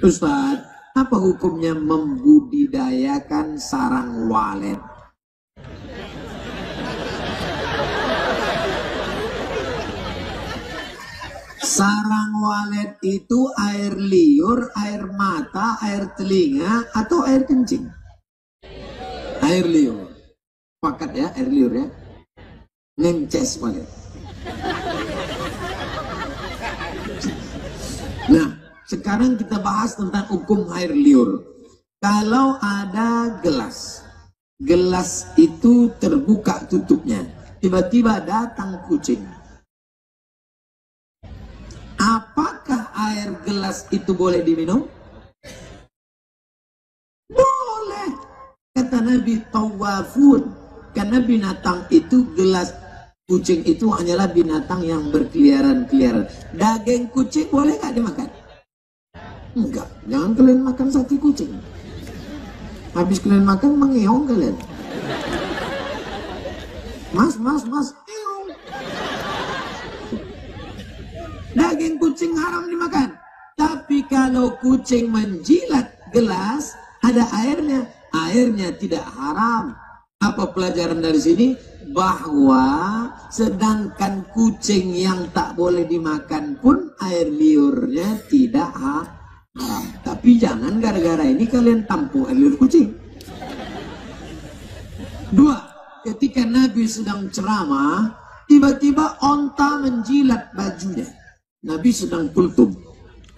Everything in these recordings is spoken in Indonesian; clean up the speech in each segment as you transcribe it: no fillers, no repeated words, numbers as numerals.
Ustaz, apa hukumnya membudidayakan sarang walet? Sarang walet itu air liur, air mata, air telinga, atau air kencing? Air liur. Pakat ya, air liur ya. Ngences walet. Nah, sekarang kita bahas tentang hukum air liur. Kalau ada gelas, gelas itu terbuka tutupnya, tiba-tiba datang kucing. Apakah air gelas itu boleh diminum? Boleh. Kata Nabi, tawafun. Karena binatang itu, gelas kucing itu hanyalah binatang yang berkeliaran-keliaran. Daging kucing boleh nggak dimakan? Enggak. Jangan kalian makan sate kucing. Habis kalian makan, mengeong kalian. Mas, eong. Daging kucing haram dimakan. Tapi kalau kucing menjilat gelas, ada airnya, airnya tidak haram. Apa pelajaran dari sini? Bahwa sedangkan kucing yang tak boleh dimakan pun air liurnya tidak haram. Tapi jangan gara-gara ini kalian tampung air liur kucing. 2. Ketika Nabi sedang ceramah, tiba-tiba onta menjilat bajunya. Nabi sedang kultum,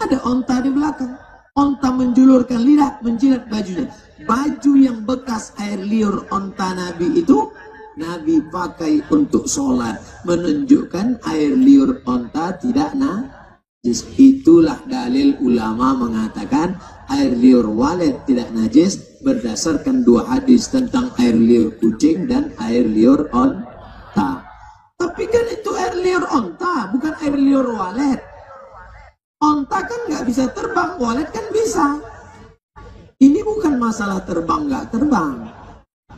ada onta di belakang. Onta menjulurkan lidah, menjilat bajunya. Baju yang bekas air liur onta Nabi itu, Nabi pakai untuk sholat, menunjukkan air liur onta tidak najis. Itulah dalil ulama mengatakan air liur walet tidak najis berdasarkan 2 hadis tentang air liur kucing dan air liur onta. Tapi kan itu air liur onta, bukan air liur walet. Onta kan nggak bisa terbang, walet kan bisa. Ini bukan masalah terbang nggak terbang.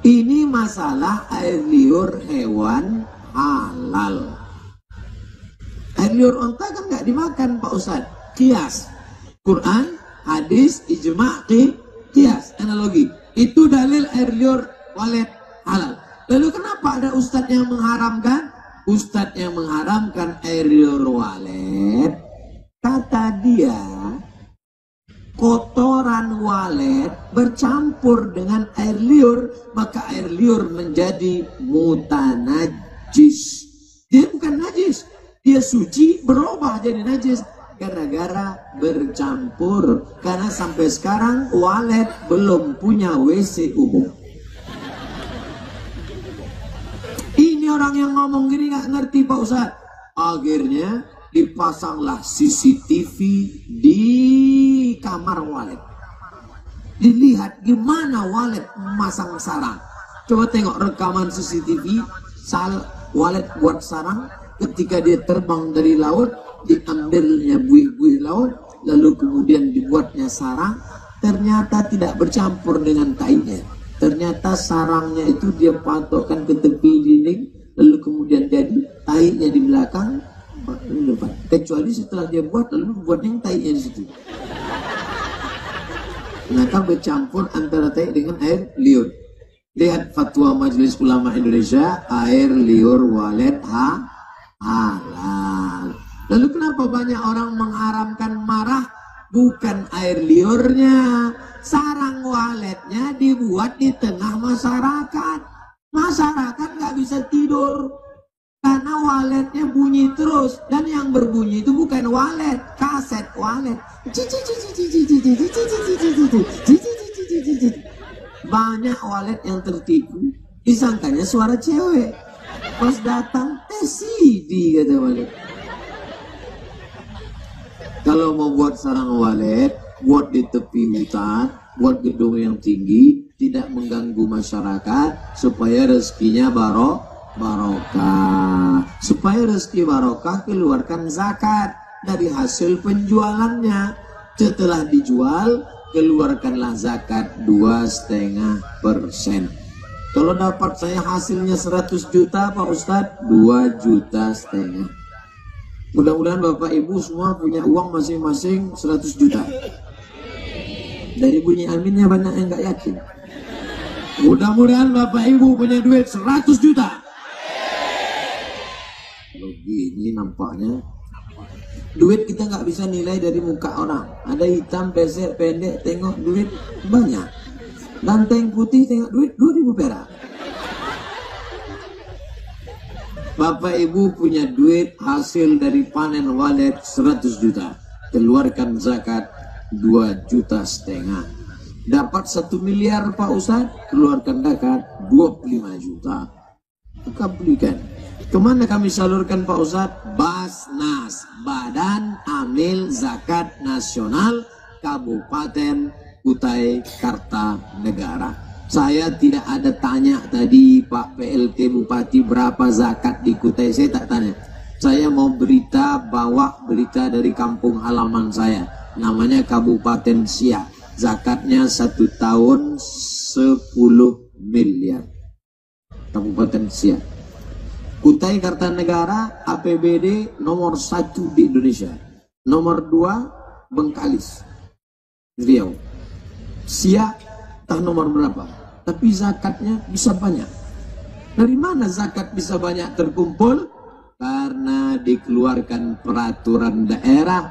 Ini masalah air liur hewan halal. Air liur onta kan nggak dimakan Pak Ustadz. Kias. Quran, hadis, ijma', kias. Analogi. Itu dalil air liur walet halal. Lalu kenapa ada ustadz yang mengharamkan? Ustadz yang mengharamkan air liur walet, kata dia, kotoran walet bercampur dengan air liur, maka air liur menjadi mutanajis. Dia bukan najis, dia suci berubah jadi najis gara-gara bercampur. Karena sampai sekarang walet belum punya WC umum. Orang yang ngomong gini nggak ngerti Pak Ustadz. Akhirnya dipasanglah CCTV di kamar walet. Dilihat gimana walet memasang sarang. Coba tengok rekaman CCTV walet buat sarang. Ketika dia terbang dari laut, diambilnya buih-buih laut, lalu kemudian dibuatnya sarang. Ternyata tidak bercampur dengan tainya. Ternyata sarangnya itu dia patokkan ke tepi dinding, lalu kemudian jadi tainya di belakang. Kecuali setelah dia buat, lalu buat yang tainya di situ. Maka bercampur antara tai dengan air liur. Lihat fatwa Majelis Ulama Indonesia, air liur walet halal. Lalu kenapa banyak orang mengharamkan marah? Bukan air liurnya, sarang waletnya dibuat di tengah masyarakat. Masyarakat nggak bisa tidur karena waletnya bunyi terus, dan yang berbunyi itu bukan walet, kaset walet. Banyak walet yang tertipu, disangkanya suara cewek. Pas datang CD kata walet. Kalau mau buat sarang walet, buat di tepi hutan, buat gedung yang tinggi, tidak mengganggu masyarakat, supaya rezekinya barokah. Supaya rezeki barokah, keluarkan zakat dari hasil penjualannya. Setelah dijual, keluarkanlah zakat 2,5%. Kalau dapat saya hasilnya 100 juta Pak Ustadz, 2,5 juta. Mudah-mudahan Bapak Ibu semua punya uang masing-masing 100 juta. Dari bunyi aminnya banyak yang nggak yakin. Mudah-mudahan Bapak Ibu punya duit 100 juta. Kalau gini nampaknya duit kita nggak bisa nilai dari muka orang. Ada hitam, pesek, pendek, tengok duit banyak. Ganteng putih, tengok duit 2000 perak. Bapak Ibu punya duit hasil dari panen walet 100 juta. Keluarkan zakat 2,5 juta. Dapat 1 miliar Pak Ustadz, keluarkan zakat 25 juta. Maka belikan. Kemana kami salurkan Pak Ustadz? Basnas, Badan Amil Zakat Nasional Kabupaten Kutai Kartanegara. Saya tidak ada tanya tadi Pak PLT Bupati berapa zakat di Kutai, saya tak tanya. Saya mau bawa berita dari kampung halaman saya, namanya Kabupaten Siak. Zakatnya 1 tahun 10 miliar. Kabupaten Siak. Kutai Kartanegara APBD nomor 1 di Indonesia. Nomor 2 Bengkalis, Riau. Siak tak nomor berapa, tapi zakatnya bisa banyak. Dari mana zakat bisa banyak terkumpul? Karena dikeluarkan peraturan daerah,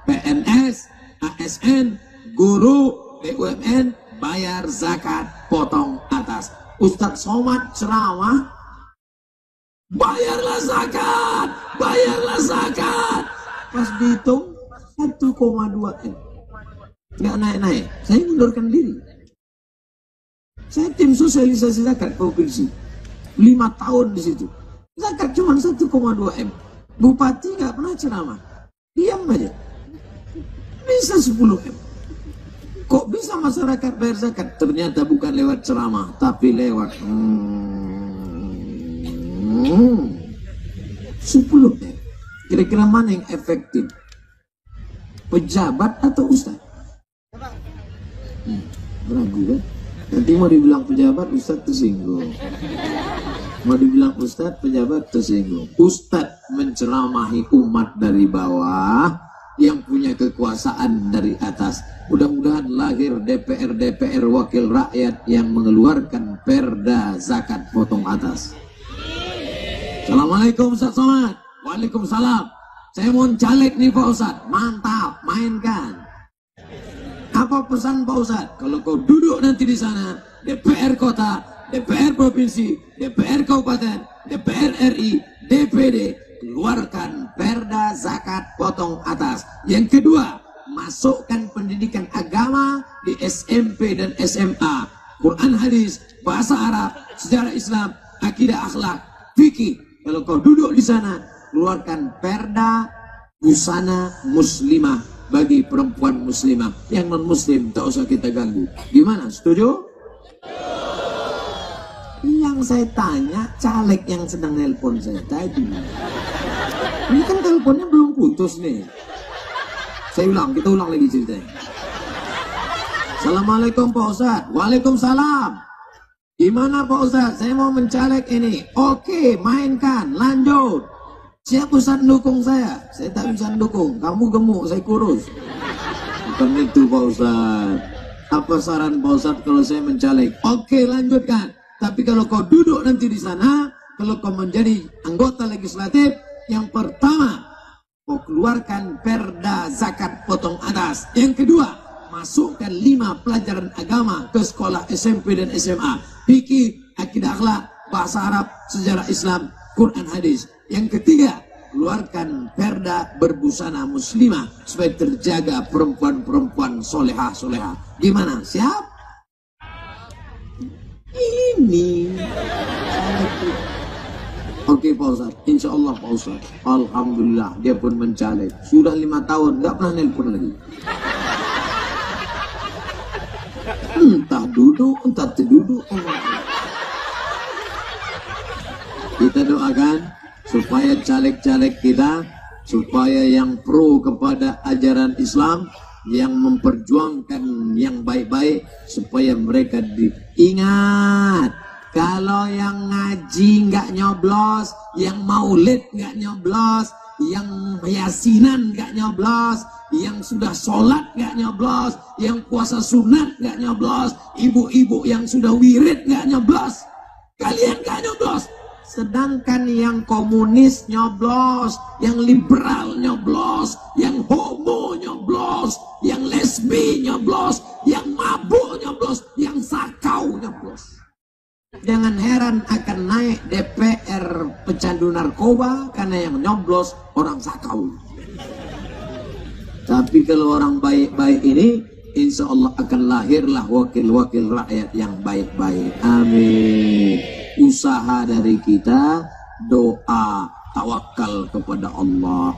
PNS, ASN, guru, BUMN, bayar zakat potong atas. Ustadz Somad ceramah, bayarlah zakat, bayarlah zakat. Pas dihitung 1,2 M. Nggak naik-naik. Saya mundurkan diri. Saya tim sosialisasi zakat provinsi. 5 tahun di situ. Zakat cuma 1,2 M. Bupati nggak pernah ceramah. Diam aja. Bisa 10 M. Kok bisa masyarakat bayar zakat? Ternyata bukan lewat ceramah, tapi lewat 10 M. Kira-kira mana yang efektif? Pejabat atau ustaz? Ragu kan? Nanti mau dibilang pejabat, ustaz tersinggung. Mau dibilang ustaz, pejabat tersinggung. Ustaz menceramahi umat dari bawah, yang punya kekuasaan dari atas. Mudah-mudahan lahir DPR wakil rakyat yang mengeluarkan perda zakat potong atas. Assalamualaikum Ustaz Somad. Waalaikumsalam. Saya mau caleg nih Pak Ustaz. Mantap, mainkan. Apa pesan Pak Ustaz? Kalau kau duduk nanti di sana, DPR kota, DPR provinsi, DPR kabupaten, DPR RI, DPD, keluarkan perda zakat potong atas. Yang kedua, masukkan pendidikan agama di SMP dan SMA. Quran hadis, bahasa Arab, sejarah Islam, akidah akhlak, fikih. Kalau kau duduk di sana, keluarkan perda busana muslimah bagi perempuan muslimah. Yang non muslim tak usah kita ganggu. Gimana? Setuju? Yang saya tanya caleg yang sedang nelpon saya tadi. Ini kan teleponnya belum putus nih. Saya ulang, kita ulang lagi ceritanya. Assalamualaikum Pak Ustadz. Waalaikumsalam. Gimana Pak Ustadz? Saya mau mencaleg ini. Oke, mainkan, lanjut. Siap Ustadz dukung saya? Saya tak bisa dukung. Kamu gemuk, saya kurus. Bukan itu Pak Ustadz. Apa saran Pak Ustadz kalau saya mencaleg? Oke, lanjutkan. Tapi kalau kau duduk nanti di sana, kalau kau menjadi anggota legislatif, yang pertama, kau keluarkan perda zakat potong atas. Yang kedua, masukkan 5 pelajaran agama ke sekolah SMP dan SMA. Fikih, akidah akhlak, bahasa Arab, sejarah Islam, Quran hadis. Yang ketiga, keluarkan perda berbusana muslimah supaya terjaga perempuan-perempuan solehah-solehah. Gimana? Siap? Ini. Oke Pak Ustadz, insya Allah Pak Ustadz. Alhamdulillah dia pun mencaleg. Sudah 5 tahun, nggak pernah nelpon lagi. Entah duduk, entah terduduk. Kita doakan supaya caleg-caleg kita, supaya yang pro kepada ajaran Islam, yang memperjuangkan yang baik-baik, supaya mereka diingat Kalau yang ngaji nggak nyoblos, yang maulid nggak nyoblos, yang yasinan nggak nyoblos, yang sudah sholat nggak nyoblos, yang puasa sunat nggak nyoblos, ibu-ibu yang sudah wirid nggak nyoblos, kalian nggak nyoblos. Sedangkan yang komunis nyoblos, yang liberal nyoblos, yang homo nyoblos, yang lesbi nyoblos, yang mabuk nyoblos, yang sakau nyoblos. Jangan heran akan naik DPR pecandu narkoba karena yang nyoblos orang sakau. Tapi kalau orang baik-baik ini, insya Allah akan lahirlah wakil-wakil rakyat yang baik-baik. Amin. Usaha dari kita, doa, tawakal kepada Allah.